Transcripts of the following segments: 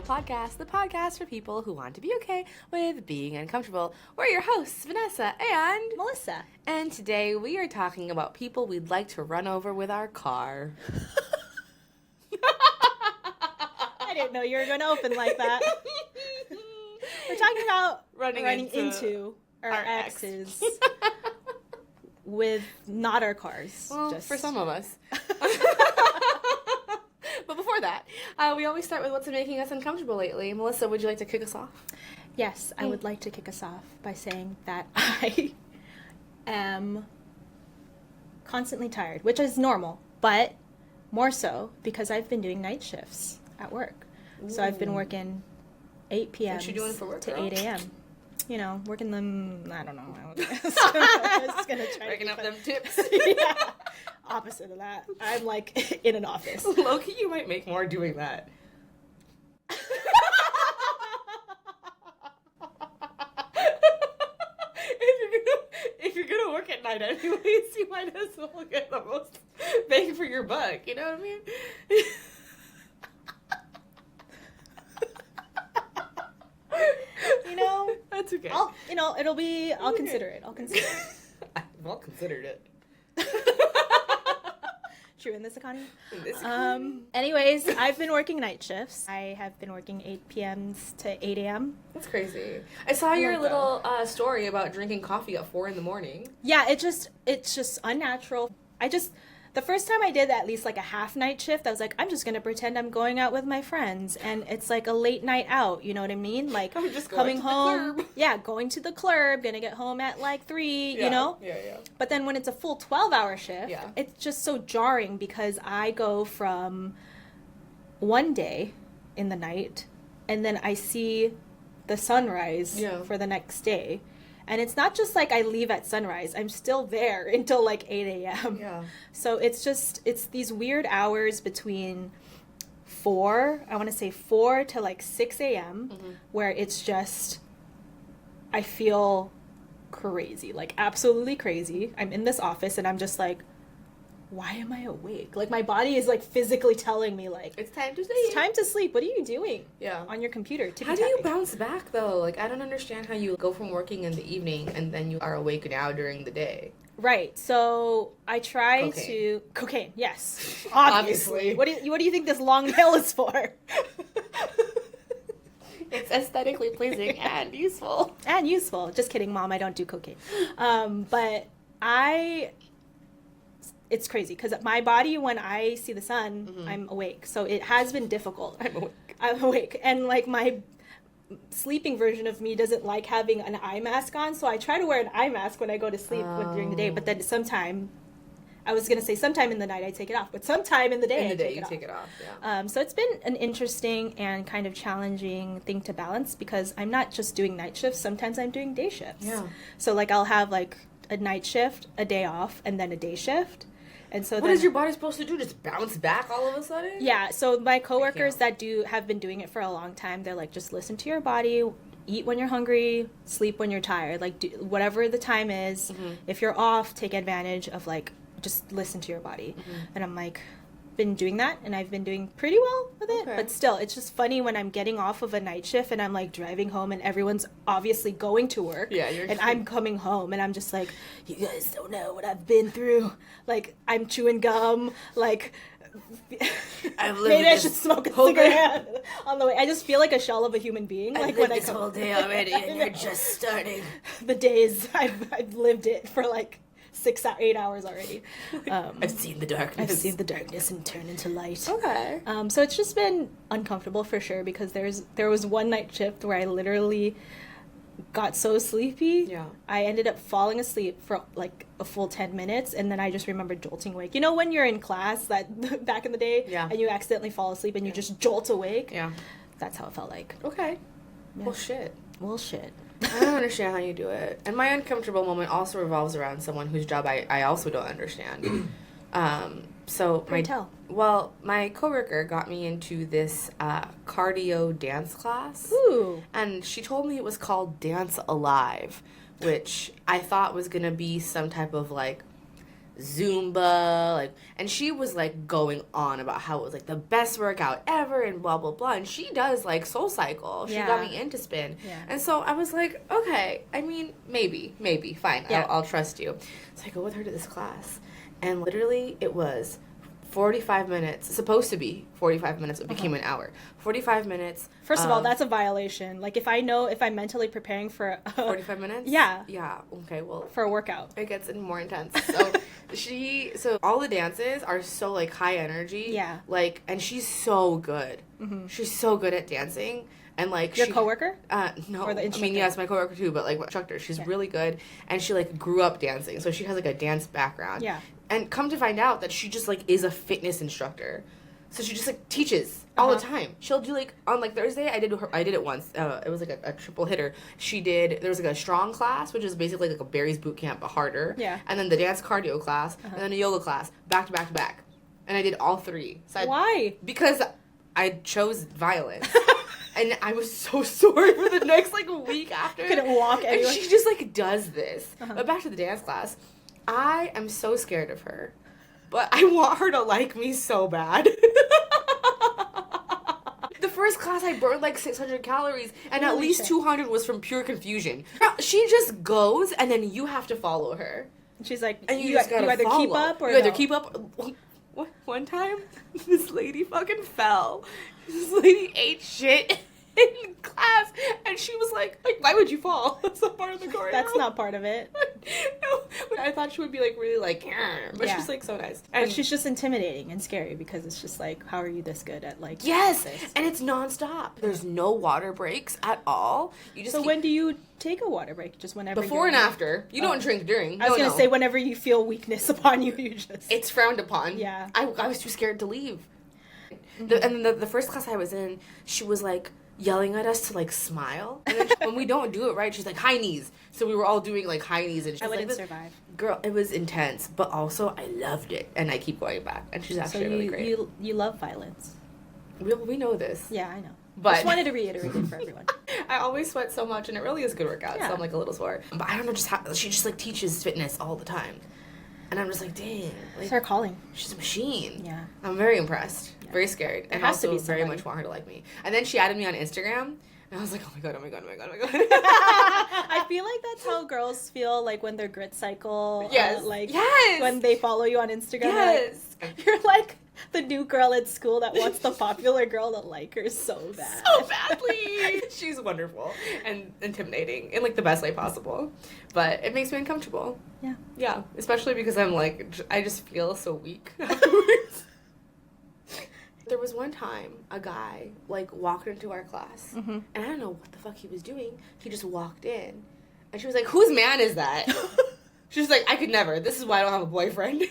Podcast, the podcast for people who want to be okay with being uncomfortable. We're your hosts, Vanessa and Melissa. And today we are talking about people we'd like to run over with our car. I didn't know you were going to open like that. We're talking about running into our exes with not our cars. Well, just for some of us. But before that, we always start with what's been making us uncomfortable lately. Melissa, would you like to kick us off? Yes, I would like to kick us off by saying that I am constantly tired, which is normal, but more so because I've been doing night shifts at work. Ooh. So I've been working 8 p.m. What you doing for work, to girl? 8 a.m. You know, working them, I don't know. I was just going to try Breaking up them tips. Yeah. Opposite of that. I'm like in an office. Loki, you might make more doing that. If you're gonna work at night anyways, you might as well get the most bang for your buck. You know what I mean? You know, that's okay. I'll consider it. I'll consider it. I've well considered it. True in this economy. Anyways, I've been working night shifts. I have been working 8 p.m.s to 8 a.m. That's crazy. I saw your little story about drinking coffee at 4 a.m. Yeah, it's just unnatural. The first time I did at least like a half night shift, I was like, I'm just going to pretend I'm going out with my friends. And it's like a late night out, you know what I mean? Like I'm just coming home. The club. Yeah, going to the club, going to get home at like 3, yeah, you know? Yeah. But then when it's a full 12-hour shift, it's just so jarring because I go from one day in the night and then I see the sunrise for the next day. And it's not just like I leave at sunrise. I'm still there until like 8 a.m. Yeah. So it's these weird hours between 4 to like 6 a.m. Where it's just, I feel crazy, like absolutely crazy. I'm in this office and I'm just like, why am I awake? Like my body is like physically telling me like, it's time to sleep. It's time to sleep. What are you doing? Yeah. On your computer? How do you bounce back though? Like I don't understand how you go from working in the evening and then you are awake now during the day. Right. So I try to cocaine. Yes. Obviously. What do you think this long nail is for? It's aesthetically pleasing and useful. And useful. Just kidding, Mom. I don't do cocaine. But it's crazy because my body, when I see the sun, I'm awake. So it has been difficult. I'm awake. And like my sleeping version of me doesn't like having an eye mask on. So I try to wear an eye mask when I go to sleep during the day. But then sometime in the night I take it off. But sometime in the day take it off. Yeah. So it's been an interesting and kind of challenging thing to balance because I'm not just doing night shifts. Sometimes I'm doing day shifts. Yeah. So like I'll have like a night shift, a day off, and then a day shift. And so what is your body supposed to do? Just bounce back all of a sudden? Yeah. So my coworkers that have been doing it for a long time, they're like, just listen to your body, eat when you're hungry, sleep when you're tired, like do whatever the time is. If you're off, take advantage of like, just listen to your body. And I'm like, been doing that and I've been doing pretty well with it. But still, it's just funny when I'm getting off of a night shift and I'm like driving home and everyone's obviously going to work. Yeah, and I'm coming home and I'm just like, you guys don't know what I've been through. Like I'm chewing gum, like maybe I should smoke a cigarette on the way. I just feel like a shell of a human being. I've like lived this whole day already and you're just starting. The days I've lived it for like 8 hours already. I've seen the darkness. I've seen the darkness and turn into light. Okay. So it's just been uncomfortable for sure because there was one night shift where I literally got so sleepy. Yeah. I ended up falling asleep for like a full 10 minutes and then I just remember jolting awake. You know when you're in class that back in the day and you accidentally fall asleep and you just jolt awake? Yeah. That's how it felt like. Okay. Yeah. Well, shit. I don't understand how you do it. And my uncomfortable moment also revolves around someone whose job I also don't understand. My coworker got me into this cardio dance class. Ooh. And she told me it was called Dance Alive, which I thought was going to be some type of like Zumba, like, and she was like going on about how it was like the best workout ever and blah blah blah. And she does like Soul Cycle. She got me into spin. Yeah. And so I was like, okay, I mean, maybe, fine. Yeah. I'll trust you. So I go with her to this class, and literally it was 45 minutes, supposed to be 45 minutes, it became an hour. 45 minutes. First of all, that's a violation. Like, if I'm mentally preparing for 45 minutes? Yeah. Yeah, okay, well. For a workout. It gets more intense. So all the dances are so, like, high energy. Yeah. Like, and she's so good. Mm-hmm. She's so good at dancing. And, like, Your coworker? No. Or the instructor? I mean, yes, my coworker too, but, like, instructor. She's really good. And she, like, grew up dancing. So she has, like, a dance background. Yeah. And come to find out that she just, like, is a fitness instructor. So she just, like, teaches all the time. She'll do, like, on, like, Thursday, I did it once. It was, like, a triple hitter. There was, like, a strong class, which is basically, like, a Barry's boot camp, but harder. Yeah. And then the dance cardio class, and then a yoga class, back to back to back. And I did all three. So Why? Because I chose violence. And I was so sore for the next, like, week after. Couldn't walk anyway. And she just, like, does this. But back to the dance class. I am so scared of her. But I want her to like me so bad. The first class I burned like 600 calories, and Holy at least shit. 200 was from pure confusion. She just goes, and then you have to follow her. She's like, And you just gotta either follow. keep up or you either no. keep up. One time, this lady fucking fell. This lady ate shit in class, and she was like, why would you fall? That's not part of the choreo. That's not part of it. No, I thought she would be like really like, but Yeah. she's like so nice. But she's just intimidating and scary because it's just like, how are you this good at like yes, this? and it's nonstop. There's no water breaks at all. You just So when do you take a water break? Just whenever before and you're- after. You don't drink during. I was No, gonna no. say whenever you feel weakness upon you, you just It's frowned upon. Yeah. I was too scared to leave. And the first class I was in, she was like yelling at us to like smile. And then when we don't do it right, she's like high knees. So we were all doing like high knees, and she's I like, wouldn't survive. Girl, it was intense, but also I loved it, and I keep going back. And she's actually really great. You love violence. We know this. Yeah, I know. But Just wanted to reiterate it for everyone. I always sweat so much, and it really is good workout. Yeah. So I'm like a little sore. But I don't know just how she just like teaches fitness all the time, and I'm just like, dang, like It's her calling. she's a machine. Yeah. I'm very impressed, Yeah. very scared, and has to also be very somebody. much want her to like me. And then she added me on Instagram, and I was like, oh my god, oh my god, oh my god, oh my god. I feel like that's how girls feel like when their grit cycle. Yes. Like Yes. when they follow you on Instagram. Yes. You're like the new girl at school that wants the popular girl to like her so bad. So badly. She's wonderful and intimidating in like the best way possible, but it makes me uncomfortable. Yeah. Yeah, especially because I'm like, I just feel so weak afterwards. There was one time a guy like walked into our class, and I don't know what the fuck he was doing. He just walked in, and she was like, "Whose man is that?" She was like, "I could never. This is why I don't have a boyfriend."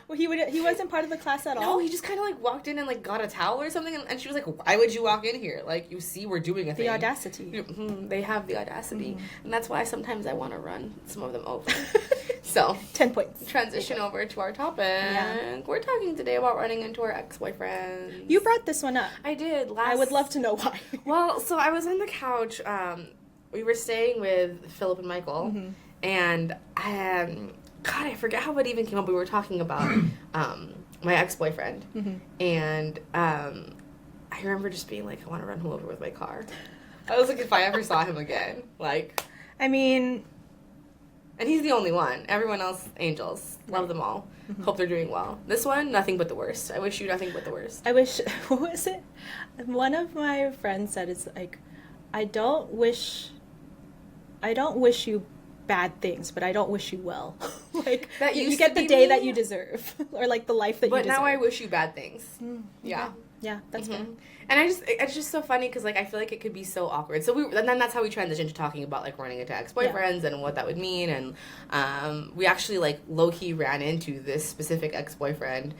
Well, he wasn't part of the class at all. No, he just kind of like walked in and like got a towel or something, and she was like, "Why would you walk in here? Like, you see, we're doing a thing." The audacity. They have the audacity, and that's why sometimes I want to run some of them over. So 10 points. transition over to our topic. Yeah. We're talking today about running into our ex-boyfriends. You brought this one up. I did last. I would love to know why. Well, so I was on the couch. We were staying with Philip and Michael, and God, I forget how it even came up. We were talking about my ex-boyfriend, and I remember just being like, I want to run him over with my car. I was like, if I ever saw him again, like, I mean, and he's the only one. Everyone else, angels. Love them all. Hope they're doing well. This one, nothing but the worst. I wish you nothing but the worst. I wish, what was it? One of my friends said it's like, I don't wish you bad things, but I don't wish you well. Like, That you used get to the be day me. that you deserve, or like the life that you But deserve. now I wish you bad things. Yeah. Yeah, that's good. And it's just so funny because, like, I feel like it could be so awkward. So and then that's how we transitioned to talking about, like, running into ex-boyfriends and what that would mean. And we actually, like, low-key ran into this specific ex-boyfriend,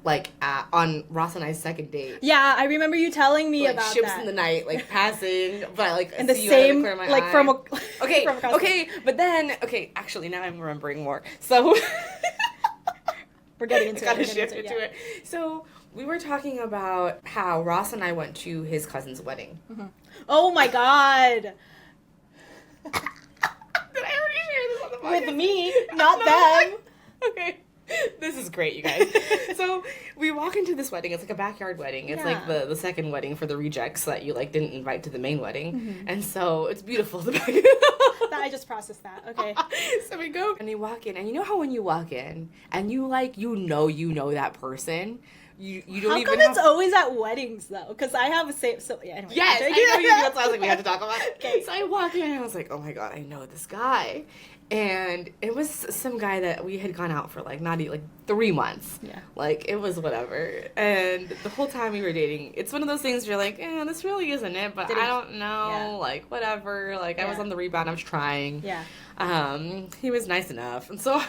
like, on Ross and I's second date. Yeah, I remember you telling me Like, about ships that. in the night, like, passing, but I, like, And the see you out of same, corner of my like, eye. from a... Okay, from across the- okay, but then, actually, now I'm remembering more. So... We're getting into Gotta it. we're getting shift into into it. So we were talking about how Ross and I went to his cousin's wedding. Oh my god! Did I already share this on the podcast. With me, not them. Okay. This is great, you guys. So we walk into this wedding. It's like a backyard wedding. It's like the second wedding for the rejects that you like didn't invite to the main wedding. And so it's beautiful. The back. I just processed that. Okay. So we go and you walk in, and you know how when you walk in and you like you know that person. You don't How even come it's always at weddings though? Because I have a same. So yeah. Anyway, yes, I know you do. That's why I was like, we had to talk about it. Okay. So I walk in and I was like, oh my god, I know this guy, and it was some guy that we had gone out for like not like 3 months. Yeah. Like it was whatever, and the whole time we were dating, it's one of those things where you're like, this really isn't it, but I don't know, like whatever. Like I was on the rebound, I was trying. Yeah. He was nice enough, and so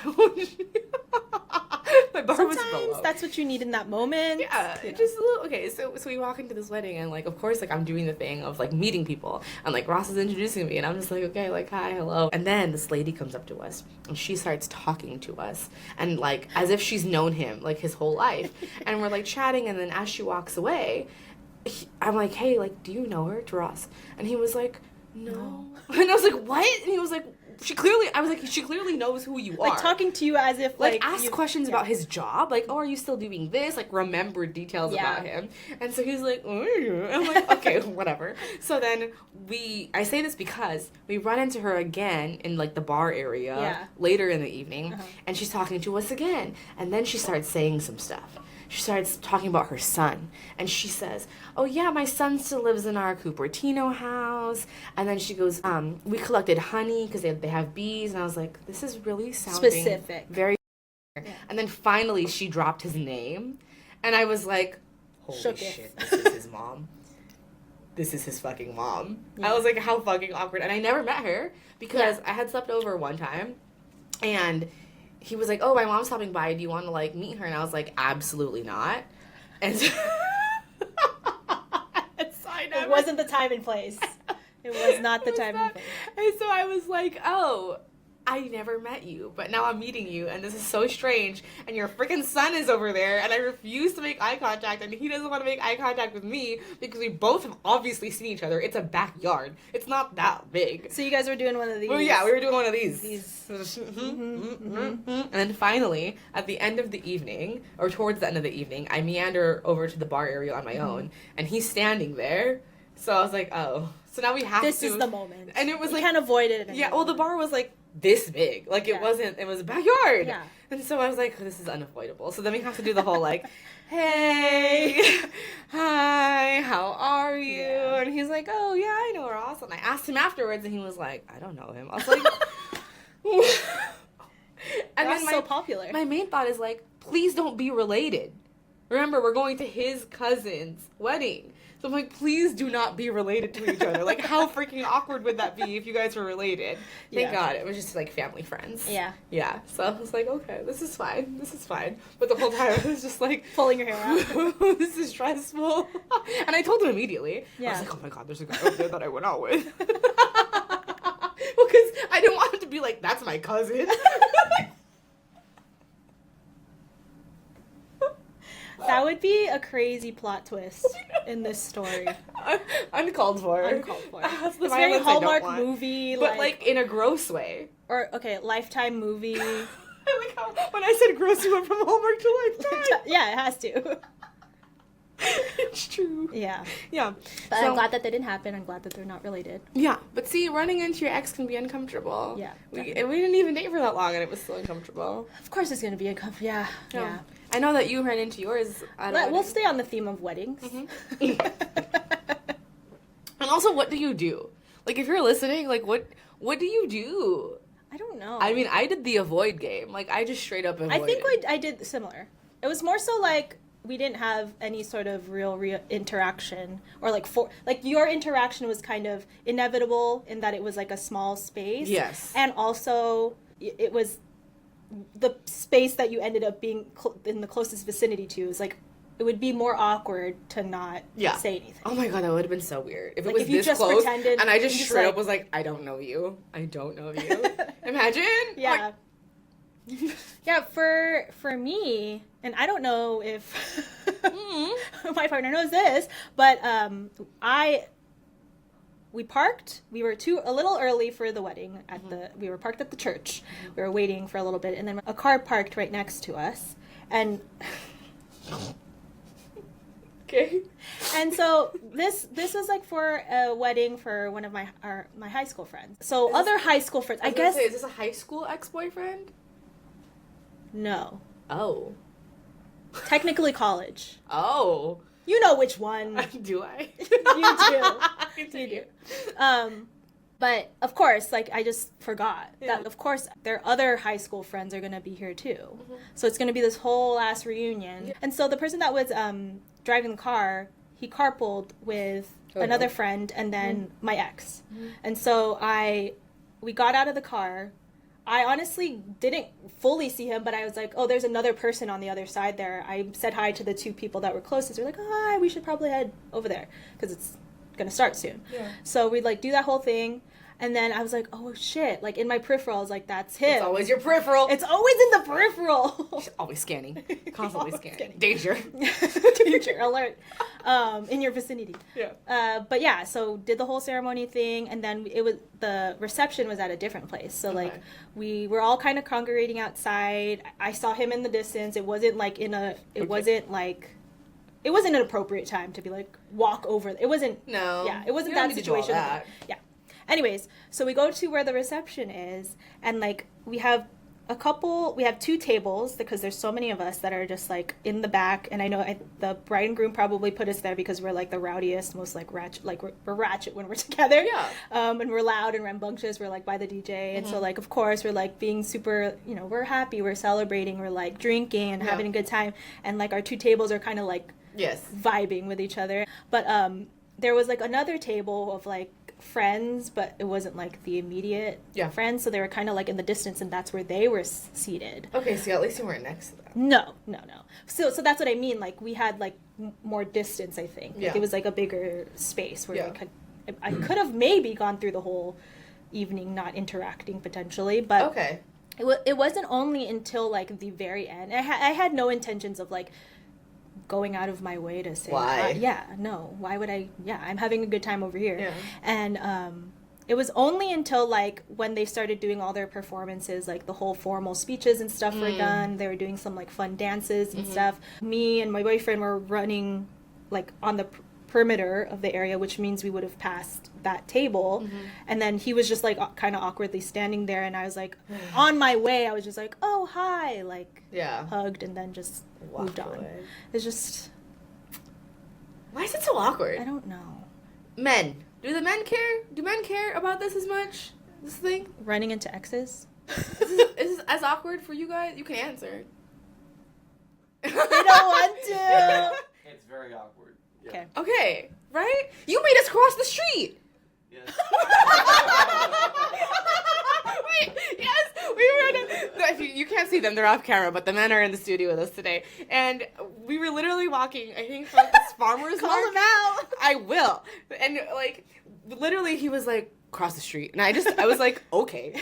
my bar was Sometimes below. that's what you need in that moment. Yeah, just a little. Okay, so we walk into this wedding, and like, of course, like I'm doing the thing of like meeting people, and like Ross is introducing me, and I'm just like, okay, like hi, hello, and then this lady comes up to us, and she starts talking to us, and like as if she's known him like his whole life, and we're like chatting, and then as she walks away, I'm like, hey, like, do you know her? To Ross, and he was like, no, and I was like, what? And he was like, she clearly knows who you are. Like talking to you as if like ask questions about his job, like, oh, are you still doing this? Like, remember details about him. And so he's like, oh, yeah. I'm like, okay, whatever. So then I say this because we run into her again in like the bar area later in the evening, and she's talking to us again, and then she starts saying some stuff. She starts talking about her son, and she says, oh yeah, my son still lives in our Cupertino house. And then she goes, we collected honey because they have bees. And I was like, this is really sounding specific. Very. And then finally she dropped his name, and I was like, holy shit, this is his mom. This is his fucking mom. I was like, how fucking awkward. And I never met her because I had slept over one time, and he was like, oh, my mom's stopping by. Do you want to, like, meet her? And I was like, absolutely not. And so, it wasn't the time and place. It was not the time and place. And so I was like, oh, I never met you, but now I'm meeting you, and this is so strange, and your freaking son is over there, and I refuse to make eye contact, and he doesn't want to make eye contact with me, because we both have obviously seen each other. It's a backyard. It's not that big. So you guys were doing one of these? Well, yeah, we were doing one of these. And then finally, at the end of the evening, or towards the end of the evening, I meander over to the bar area on my own, and he's standing there, so I was like, oh. So now we have This is the moment. And it was you like... can't avoid it anymore. Yeah, well, the bar was like this big. Like, it wasn't, it was a backyard. Yeah. And so I was like, this is unavoidable. So then we have to do the whole, like, hey, hi, how are you? Yeah. And he's like, oh, yeah, I know Ross. And I asked him afterwards, and he was like, I don't know him. I was like, and Ross then so popular. My main thought is, like, please don't be related. Remember, we're going to his cousin's wedding. So I'm like, please do not be related to each other. Like, how freaking awkward would that be if you guys were related? Thank God it was just, like, family friends. Yeah. Yeah. So I was like, okay, this is fine. This is fine. But the whole time I was just like... Pulling your hair out. This is stressful. And I told him immediately. Yeah. I was like, oh my God, there's a guy over there that I went out with. Because I didn't want him to be like, that's my cousin. That would be a crazy plot twist in this story. Uncalled for. Uncalled for. It's very Hallmark movie. But, like, in a gross way. Or, okay, Lifetime movie. I like how when I said gross, you went from Hallmark to Lifetime. Yeah, it has to. It's true. Yeah. Yeah. But I'm glad that didn't happen. I'm glad that they're not related. Yeah. But see, running into your ex can be uncomfortable. Yeah. We didn't even date for that long, and it was still uncomfortable. Of course it's going to be uncomfortable. Yeah. I know that you ran into yours. We'll stay on the theme of weddings. Mm-hmm. And also, what do you do? Like, if you're listening, like, what do you do? I don't know. I mean, I did the avoid game. Like, I just straight up avoided. I think I did similar. It was more so like we didn't have any sort of real interaction, or like your interaction was kind of inevitable in that it was like a small space. Yes. And also it was the space that you ended up being in the closest vicinity to. Is like, it would be more awkward to not say anything. Oh my God, that would have been so weird. If like it was if you this just close, pretended, and I just straight up like, was like, I don't know you. I don't know you. Imagine? Yeah. Like... Yeah, for me, and I don't know if my partner knows this, but we parked. We were a little early for the wedding we were parked at the church. We were waiting for a little bit, and then a car parked right next to us. And Okay. And so this was like for a wedding for one of my high school friends. So other high school friends. I guess is this a high school ex-boyfriend? No. Oh. Technically college. Oh. You know which one. Do I? You do. You do. But of course, like I just forgot that of course their other high school friends are going to be here too. Mm-hmm. So it's going to be this whole ass reunion. Yeah. And so the person that was driving the car, he carpooled with another friend and then my ex. Mm-hmm. And so we got out of the car. I honestly didn't fully see him, but I was like, oh, there's another person on the other side there. I said hi to the two people that were closest. We're like, hi, we should probably head over there because it's going to start soon. Yeah. So we'd like do that whole thing. And then I was like, oh, shit. Like, in my peripheral, I was like, that's him. It's always your peripheral. It's always in the peripheral. She's always scanning. Constantly scanning. Danger. Danger alert. In your vicinity. Yeah. But yeah, so did the whole ceremony thing. And then the reception was at a different place. So, like, we were all kind of congregating outside. I saw him in the distance. It wasn't, like, it wasn't an appropriate time to be, like, walk over. It wasn't. No. Yeah, it wasn't that situation. Yeah. Anyways, so we go to where the reception is, and, like, we have two tables, because there's so many of us that are just, like, in the back, and I know the bride and groom probably put us there because we're, like, the rowdiest, most, like, ratchet, like, we're ratchet when we're together. Yeah. And we're loud and rambunctious, we're, like, by the DJ, and so, like, of course, we're, like, being super, you know, we're happy, we're celebrating, we're, like, drinking and having a good time, and, like, our two tables are kind of, like, vibing with each other. But there was, like, another table of, like, friends, but it wasn't like the immediate friends, so they were kind of like in the distance, and that's where they were seated. Okay, so at least you weren't next to them. No. So that's what I mean. Like, we had like more distance. I think like, it was like a bigger space where I could have maybe gone through the whole evening not interacting potentially, but it wasn't only until like the very end. I had no intentions of like going out of my way to say why. Why would I? I'm having a good time over here. And it was only until like when they started doing all their performances, like the whole formal speeches and stuff were done, they were doing some like fun dances and stuff. Me and my boyfriend were running like on the perimeter of the area, which means we would have passed that table. And then he was just like kind of awkwardly standing there, and I was like on my way, I was just like, oh hi, like hugged, and then just moved on. It's just, why is it so awkward? I don't know. Men, do men care about this as much, this thing? Running into exes? Is this as awkward for you guys? You can answer. I don't want to. It's very awkward. Okay, right? You made us cross the street. Yes. Wait, yes, we were you can't see them, they're off camera, but the men are in the studio with us today, and we were literally walking, I think, from this farmer's Call market. them out. I will. And like, literally, he was like, cross the street, and I was like, okay.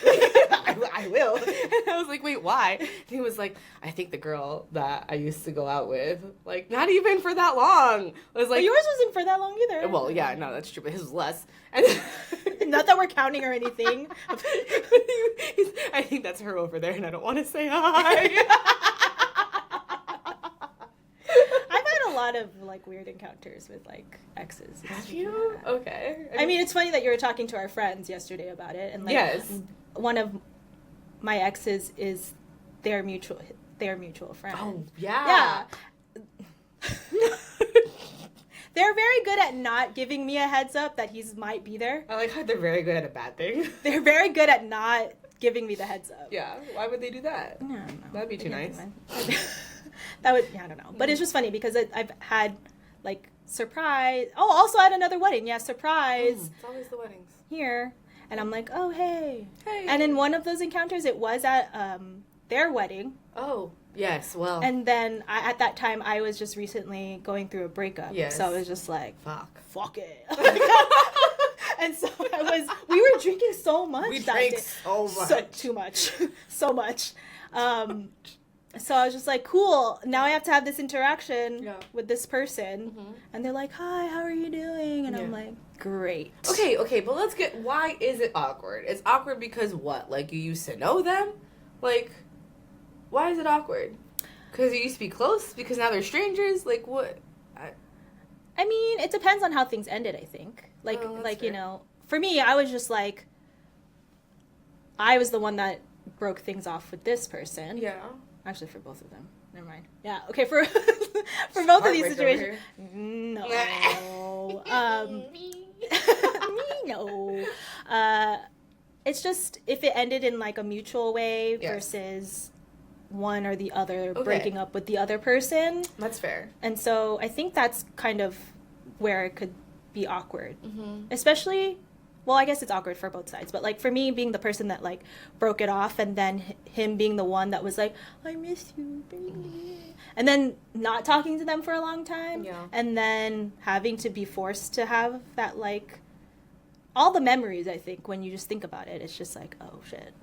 I will. And I was like, wait, why? And he was like, I think the girl that I used to go out with, like, not even for that long. I was like, but yours wasn't for that long either. Well, yeah, no, that's true, but his was less. And not that we're counting or anything. I think that's her over there, and I don't want to say hi. I've had a lot of like weird encounters with like exes. Have you? Okay. I mean, it's funny that you were talking to our friends yesterday about it, and like one of my exes is their mutual friend. Oh yeah. They're very good at not giving me a heads up that he might be there. I like how they're very good at a bad thing. They're very good at not giving me the heads up. Yeah. Why would they do that? I don't know. That'd be too nice. That would, I don't know. But it's just funny because I've had like surprise. Oh, also at another wedding. Yeah, surprise. It's always the weddings. Here. And I'm like, oh, hey. And in one of those encounters, it was at their wedding. Oh, yes, well. And then at that time, I was just recently going through a breakup. Yes. So I was just like, fuck it. And so we were drinking so much. We drank so much. Too much. So much. So I was just like, cool, now I have to have this interaction with this person. Mm-hmm. And they're like, hi, how are you doing? And I'm like, great. Okay, but let's get, why is it awkward? It's awkward because what? Like, you used to know them? Like, why is it awkward? Because you used to be close? Because now they're strangers? Like, what? I mean, it depends on how things ended, I think. Like, you know, for me, I was just like, I was the one that broke things off with this person. Yeah. Actually, for both of them. Never mind. Yeah, okay, for both of these situations. No. Me, no. It's just, if it ended in, like, a mutual way versus one or the other breaking up with the other person. That's fair. And so I think that's kind of where it could be awkward. Mm-hmm. Especially, well, I guess it's awkward for both sides. But, like, for me, being the person that, like, broke it off and then him being the one that was like, I miss you, baby. And then not talking to them for a long time. Yeah. And then having to be forced to have that, like, all the memories, I think, when you just think about it, it's just like, oh, shit.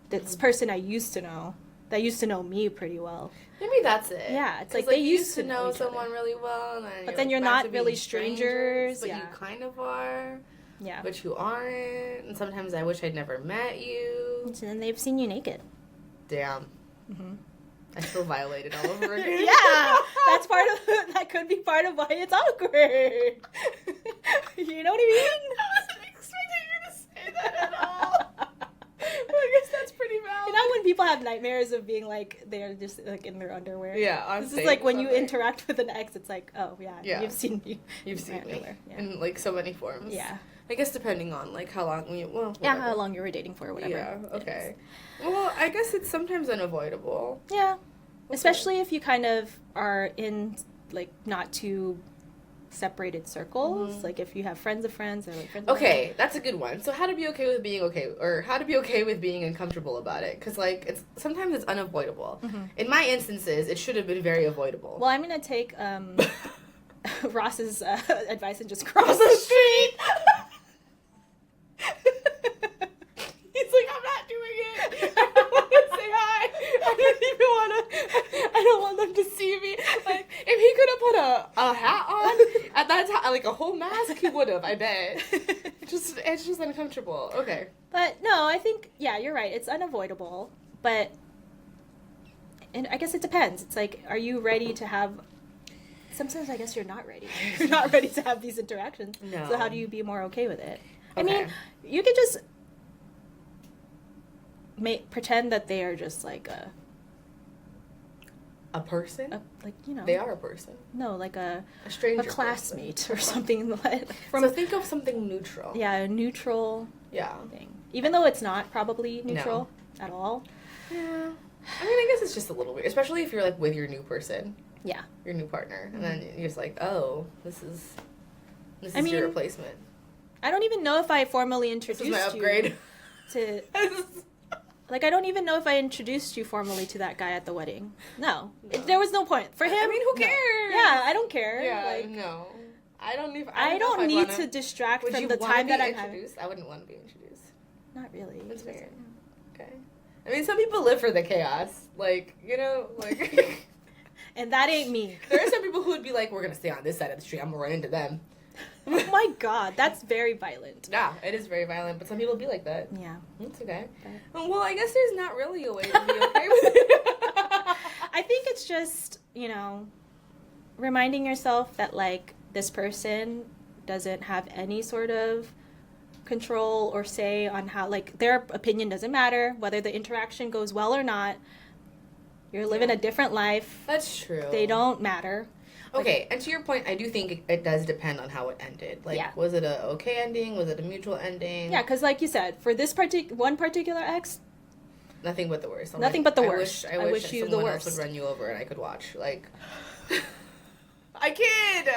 This person I used to know, that used to know me pretty well. Maybe that's it. Yeah, it's like they they used to know someone really well, and then but then you're back not to being really strangers. but Yeah. you kind of are. Yeah. But you aren't. And sometimes I wish I'd never met you. And then they've seen you naked. Damn. Mm-hmm. I feel violated all over again. Yeah, that's that could be part of why it's awkward. You know what I mean? I wasn't expecting you to say that at all. Well, I guess that's pretty valid. You know when people have nightmares of being like they're just like in their underwear? Yeah, this is like when you interact with an ex, it's like, oh yeah. You've seen me. You've seen me yeah. in like so many forms. Yeah. I guess depending on like how long how long you were dating for or whatever. Yeah, okay. Well, I guess it's sometimes unavoidable. Yeah. Okay. Especially if you kind of are in like not too separated circles. Mm-hmm. Like if you have friends of friends or like friends of friends. That's a good one. So how to be okay with being okay, or how to be okay with being uncomfortable about it, because like sometimes it's unavoidable. Mm-hmm. In my instances, it should have been very avoidable. Well, I'm gonna take Ross's advice and just cross the street. He's like, I'm not doing it. I don't want to say hi. I don't want them to see me. Like, if he could have put a hat on at that time, like a whole mask, he would have, I bet. It's just uncomfortable. Okay. But no, I think, yeah, you're right. It's unavoidable. But, and I guess it depends. It's like, are you ready to have, sometimes I guess you're not ready. You're not ready to have these interactions. No. So how do you be more okay with it? I Okay. mean, you could just pretend that they are just like a person? like, you know. They are a person. No, like a stranger, a classmate or something like so think of something neutral. Yeah, a neutral thing. Even though it's not probably neutral at all. Yeah. I mean, I guess it's just a little weird, especially if you're like with your new person. Yeah. Your new partner. And then you're just like, oh, this is I mean, your replacement. I don't even know if I formally introduced you. This is my upgrade. To like, I don't even know if I introduced you formally to that guy at the wedding. No. There was no point. For him, I mean, who cares? Yeah, I don't care. Yeah, like, no. I don't need to distract from the time that I'm having. I wouldn't want to be introduced. Not really. That's weird. Okay. I mean, some people live for the chaos. Like, you know, like... And that ain't me. There are some people who would be like, we're going to stay on this side of the street. I'm going to run into them. Oh my god, that's very violent. Yeah, it is very violent, but some people be like that. Yeah. It's okay. Well, I guess there's not really a way to be okay with it. I think it's just, you know, reminding yourself that, like, this person doesn't have any sort of control or say on how, like, their opinion doesn't matter, whether the interaction goes well or not. You're living a different life. That's true. They don't matter. Okay, and to your point, I do think it does depend on how it ended. Like, was it a okay ending? Was it a mutual ending? Yeah, because like you said, for this one particular ex, nothing but the worst. Nothing but the worst. I wish you someone else would run you over and I could watch. Like, I kid!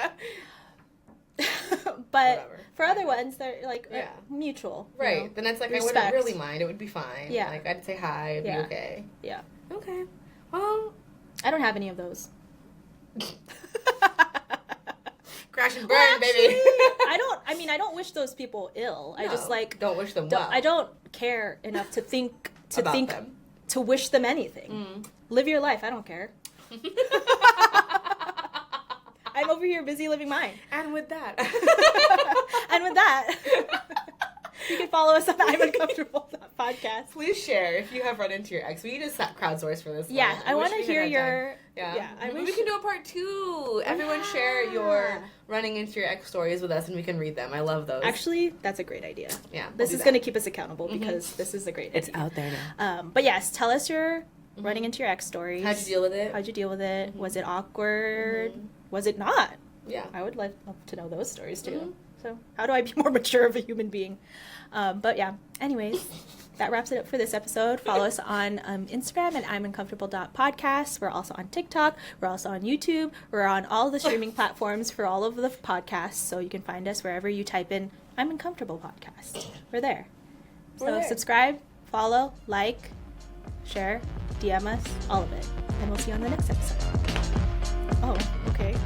But whatever. For other ones, they're like mutual. Right. You know? Then it's like, respect. I wouldn't really mind. It would be fine. Yeah. Like, I'd say hi. It'd be okay. Yeah. Okay. Well, I don't have any of those. Crash and burn, baby. I don't wish those people ill. No, I just like don't wish them well. I don't care enough to think them. to wish them anything. Live your life. I don't care. I'm over here busy living mine. And with that. You can follow us on I'm Uncomfortable podcast. Please share if you have run into your ex. We need to crowdsource for this. Yeah, I want to hear your... Yeah. Maybe we can do a part 2. Everyone share your running into your ex stories with us and we can read them. I love those. Actually, that's a great idea. Yeah. This is going to keep us accountable because this is a great idea. It's out there now. But yes, tell us your running into your ex stories. How'd you deal with it? Was it awkward? Was it not? Yeah. I would love to know those stories too. So how do I be more mature of a human being? But yeah, anyways, that wraps it up for this episode. Follow us on Instagram at imuncomfortable.podcast. We're also on TikTok. We're also on YouTube. We're on all the streaming platforms for all of the podcasts. So you can find us wherever you type in I'm Uncomfortable Podcast. We're there. So subscribe, follow, like, share, DM us, all of it. And we'll see you on the next episode. Oh, okay.